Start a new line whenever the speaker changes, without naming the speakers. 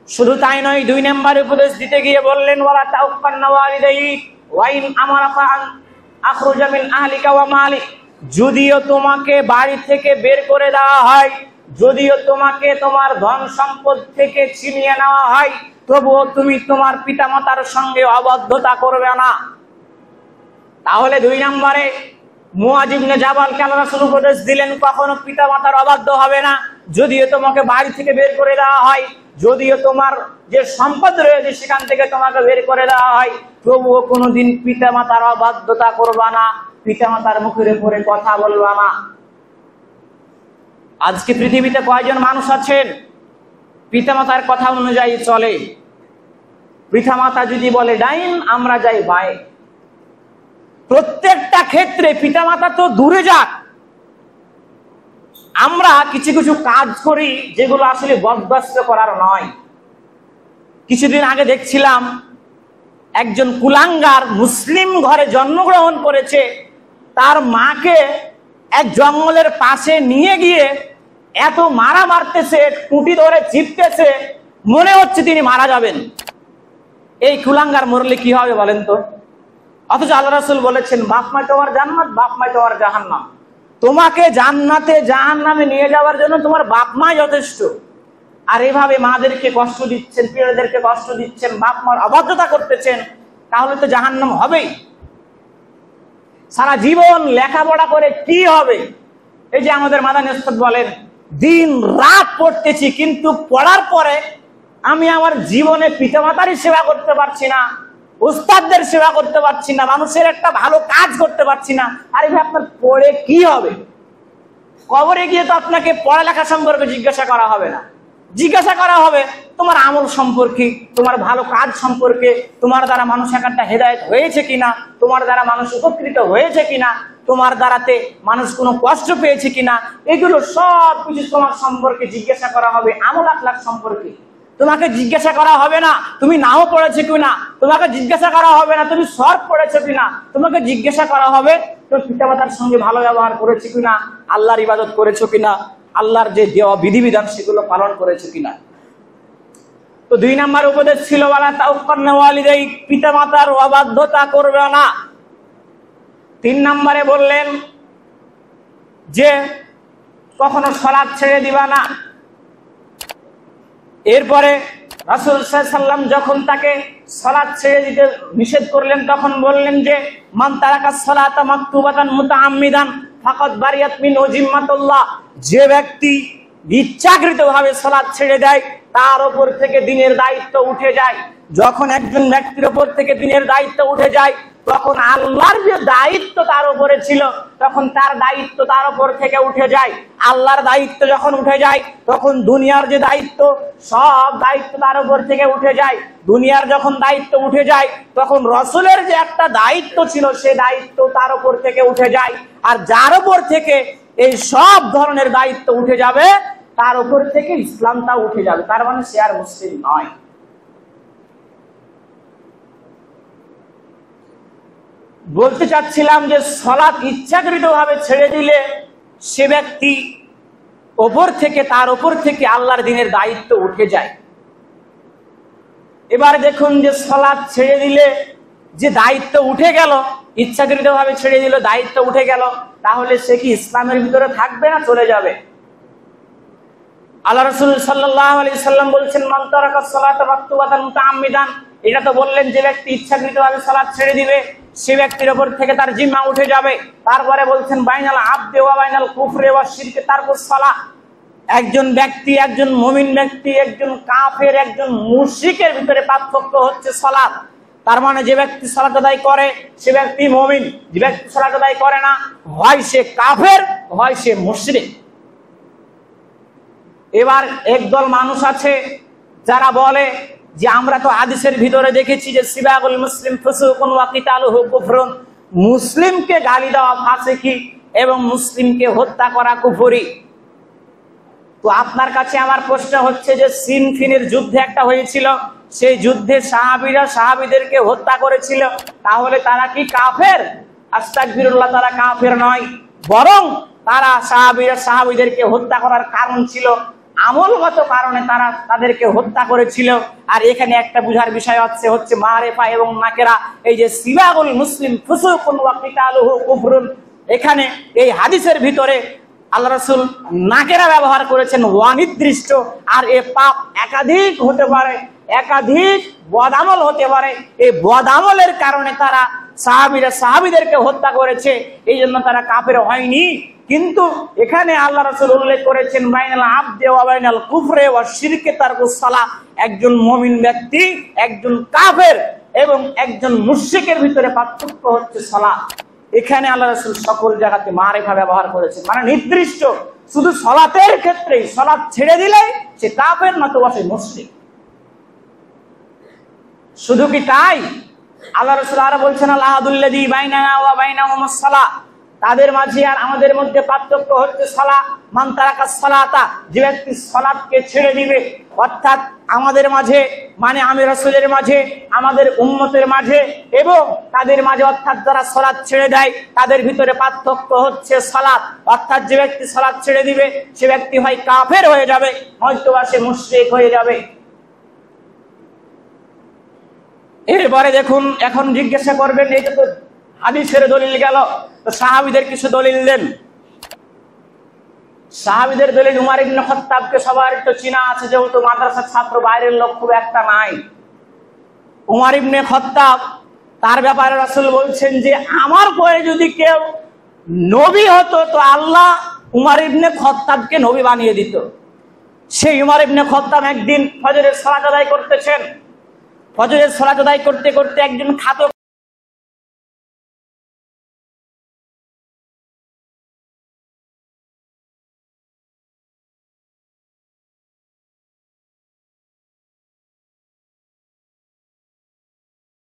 শুধু তাই নয়, 2 নম্বর উপদেশ দিতে গিয়ে বললেন ওয়ালা তাউক্কান্না ওয়ালিদাইক ওয়া ইন আমারাকা আন আখরুজা মিন আহলিকা ওয়া মালিক। যদিও তোমাকে বাড়ি থেকে বের করে দেওয়া হয়, যদিও তোমাকে তোমার ধন সম্পদ থেকে ছিনিয়ে নেওয়া হয়, তবুও তুমি তোমার পিতামাতার সঙ্গে অবাধ্যতা করবে না। তাহলে 2 নম্বরে মুআয ইবনে জাবালকে আল্লাহ রাসূল উপদেশ দিলেন কখনো পিতামাতার অবাধ্য হবে না। যদিও তোমাকে বাড়ি থেকে বের করে দেওয়া হয়, যদিও তোমার যে সম্পদ রয়েছে সেখান থেকে তোমাকে বের করে দেওয়া হয়, তবুও কোনোদিন পিতামাতার অবাধ্যতা করবা না, পিতামাতার মুখের উপরে কথা বলবা না। আজকে পৃথিবীতে কয়জন মানুষ আছেন পিতামাতার কথা অনুযায়ী চলে? পিতামাতা যদি বলে ডাইন, আমরা যাই বাঁয়ে। প্রত্যেকটা ক্ষেত্রে পিতামাতা তো দূরে যাক, আমরা কিছু কিছু কাজ করি যেগুলো আসলে বরদাস্ত করার নয়। কিছুদিন আগে দেখছিলাম একজন কুলাঙ্গার মুসলিম ঘরে জন্মগ্রহণ করেছে, তার মাকে এক জঙ্গলের পাশে নিয়ে গিয়ে এত মারা মারতেছে, টুটি ধরে চিপতেছে, মনে হচ্ছে তিনি মারা যাবেন। এই কুলাঙ্গার মরলে কি হবে বলেন তো? অথচ আল্লাহ রাসূল বলেছেন বাপ মাই তোমার জান্নাত, বাপ মাই তোমার জাহান্নাম। তোমাকে জান্নাতে জাহান্নামে নিয়ে যাওয়ার জন্য তোমার বাপ মাই যথেষ্ট। আর এভাবে মাদেরকে কষ্ট দিচ্ছেন, পিতাদেরকে কষ্ট দিচ্ছেন, বাপ মার অবাধ্যতা করতেছেন, তাহলে তো জাহান্নাম হবেই। সারা জীবন লেখাপড়া করে কি হবে? এই যে আমাদের মাদানী উস্তাদ বলেন দিন রাত পড়তেছি, কিন্তু পড়ার পরে আমি আমার জীবনে পিতামাতারই সেবা করতে পারছি না, উস্তাদদের সেবা করতে পারছি না, মানুষের একটা ভালো কাজ করতে পারছি না। আরে ভাই, আপনার পড়ে কি হবে? কবরে গিয়ে তো আপনাকে পড়ালেখা সম্পর্কে জিজ্ঞাসা করা হবে না, জিজ্ঞাসা করা হবে তোমার আমল সম্পর্কে, তোমার ভালো কাজ সম্পর্কে, তোমার দ্বারা মানুষ একটা হেদায়েত হয়েছে কিনা, তোমার দ্বারা মানুষ উপকৃত হয়েছে কিনা, তোমার দ্বারাতে মানুষ কোনো কষ্ট পেয়েছে কিনা, এগুলো সব কিছু তোমার সম্পর্কে জিজ্ঞাসা করা হবে। আমল আখলাক সম্পর্কে তোমাকে জিজ্ঞাসা করা হবে না তুমি নাও পড়েছো কিনা, তোমাকে জিজ্ঞাসা করা হবে না তুমি সব পড়েছো কিনা, তোমাকে জিজ্ঞাসা করা হবে তুমি পিতামাতার সঙ্গে ভালো ব্যবহার করেছো কিনা, আল্লাহর ইবাদত করেছো কিনা, আল্লাহর যে দেওয়া বিধিবিধান সেগুলো পালন করেছো কিনা। তো 2 নম্বর উপদেশ ছিল ওয়ালা তাউক্কান্না ওয়ালিদাইক, পিতামাতার অবাধ্যতা করবে না। 3 নম্বরে বললেন যে কখনো সালাত ছেড়ে দিবা না। এরপরে রাসূল সাল্লাল্লাহু আলাইহি ওয়াসাল্লাম যখন তাকে সালাত ছেড়ে দিতে নিষেধ করলেন তখন বললেন যে মান তারাকাস সালাতা মাকতুবাতান মুতাআম্মিদান ফাকাদ বারিয়াত মিন জিম্মাতুল্লাহ। যে ব্যক্তি ইচ্ছাকৃতভাবে সালাত ছেড়ে দেয় তার উপর থেকে দ্বীনের দায়িত্ব উঠে যায়। যখন একজন ব্যক্তির উপর থেকে দ্বীনের দায়িত্ব উঠে যায় তখন আল্লাহর যে দায়িত্ব তার উপরে ছিল তখন তার দায়িত্ব তার উপর থেকে উঠে যায়। আল্লাহর দায়িত্ব যখন উঠে যায় তখন দুনিয়ার যে দায়িত্ব সব দায়িত্ব তার উপর থেকে উঠে যায়। দুনিয়ার যখন দায়িত্ব উঠে যায় তখন রাসূলের যে একটা দায়িত্ব ছিল সে দায়িত্ব তার উপর থেকে উঠে যায়। আর যার উপর থেকে এই সব ধরনের দায়িত্ব উঠে যাবে তার উপর থেকে ইসলামটা উঠে যাবে, তার মানে সে আর মুসলিম নয়। বলতে চাচ্ছিলাম যে সালাত ইচ্ছাকৃতভাবে ছেড়ে দিলে সে ব্যক্তি তার উপর থেকে আল্লাহর দ্বীনের দায়িত্ব উঠে যায়। এবার দেখুন যে সালাত ছেড়ে দিলে যে দায়িত্ব উঠে গেল, ইচ্ছাকৃতভাবে ছেড়ে দিল দায়িত্ব উঠে গেল, তাহলে সে কি ইসলামের ভিতরে থাকবে না চলে যাবে? আল্লাহ রাসূল সাল্লাল্লাহু আলাইহি সাল্লাম বলছেন মান তারাকাস সালাতা মাকতুবাতান মুতাআম্মিদান। এটা তো বললেন যে ব্যক্তি ইচ্ছাকৃতভাবে সালাত ছেড়ে দিবে সে ব্যক্তির উপর থেকে তার জিম্মা উঠে যাবে। তারপরে বলছেন বাইনাল আবদি ওয়া বাইনাল কুফরি ওয়া শিরকি তারকুস সালাহ। একজন ব্যক্তি, একজন মুমিন ব্যক্তি, একজন কাফের, একজন মুশরিকের ভিতরে পার্থক্য হচ্ছে সালাত। তার মানে যে ব্যক্তি সালাত আদায় করে সে ব্যক্তি মুমিন, যে ব্যক্তি সালাত আদায় করে না হয় সে কাফের হয় সে মুশরিক। এবার একদল মানুষ আছে যারা বলে যে আমরা তো হাদিসের ভিতরে দেখেছি যে সিবাগুল মুসলিম ফুসুকুন ওয়া কিতালুহু কুফরুন, মুসলিমকে গালি দেওয়া ফাসিকি এবং মুসলিমকে হত্যা করা কুফরি। তো আপনার কাছে আমার প্রশ্ন হচ্ছে যে সিনফিনের যুদ্ধে একটা হয়েছিল, সেই যুদ্ধে সাহাবীরা সাহাবীদেরকে হত্যা করেছিল, তাহলে তারা কি কাফের? আস্তাগফিরুল্লাহ, তারা কাফের নয়, বরং তারা সাহাবীরা সাহাবীদেরকে হত্যা করার কারণ ছিল আমলগত কারণে তারা তাদেরকে হত্যা করেছিল। আর এখানে একটা বুঝার বিষয় হচ্ছে মারেফা এবং নাকেরা। এই যে সিবাগুল মুসলিম ফুসুকুন ওয়া কিতালুহু কুফরুন, এখানে এই হাদিসের ভিতরে আল্লাহ রাসূল নাকেরা ব্যবহার করেছেন, অনির্দিষ্ট। আর এ পাপ একাধিক হতে পারে, একাধিক বদামল হতে পারে। এই বদামলের কারণে তারা সাহাবীদেরকে হত্যা করেছে, এই জন্য তারা কাফের হয়নি। কিন্তু এখানে আল্লাহ রাসূল উল্লেখ করেছেন বাইনাল আবদি ওয়া বাইনাল কুফরি ওয়া শিরকি তারকুস সালাহ। একজন মুমিন ব্যক্তি, একজন কাফের এবং একজন মুশরিকের ভিতরে পার্থক্য হচ্ছে সালাত। এখানে আল্লাহ রাসূল সকল জায়গাতে মারিফা ব্যবহার করেছেন, মানে নির্দিষ্ট। শুধু সালাতের ক্ষেত্রেই, সালাত ছেড়ে দিলে সে কাফের নতুবা সে মুশরিক। শুধু কি তাই? আল্লাহ রাসূল আরো বলছেন আল আহাদুল্লাযী বাইনানা ওয়া বাইনাহুমুস সালাহ, তাদের মাঝে আর আমাদের মধ্যে পার্থক্য হচ্ছে সালাত। মান তারাকাস সালাতা, যে ব্যক্তি সালাতকে ছেড়ে দিবে, অর্থাৎ আমাদের মাঝে মানে আমি রাসূলের মাঝে, আমাদের উম্মতের মাঝে এবং তাদের মাঝে, অর্থাৎ যারা সালাত ছেড়ে দেয় তাদের ভিতরে পার্থক্য হচ্ছে সালাত। অর্থাৎ যে ব্যক্তি সালাত ছেড়ে দিবে সে ব্যক্তি হয় কাফের হয়ে যাবে, হয়তোবা সে মুশরিক হয়ে যাবে। এরপরে দেখুন, এখন জিজ্ঞাসা করবেন এইটা তো হাদিসের দলিল গেল, তো সাহাবীদের কিছু দলিল দেন। সাহাবীদের দলিল উমর ইবনে খাত্তাবকে সবার তো চিনা আছে, যেহেতু মাদ্রাসার ছাত্র, বাইরের লোক খুব একটা নাই। উমর ইবনে খাত্তাব, তার ব্যাপারে রাসূল বলছেন যে আমার পরে যদি কেউ নবী হতো তো আল্লাহ উমর ইবনে খাত্তাবকে নবী বানিয়ে দিত। সেই উমর ইবনে খাত্তাব একদিন ফজরের সালাত আদায় করতেছেন। ফজরের সালাত আদায় করতে করতে একজন খাতো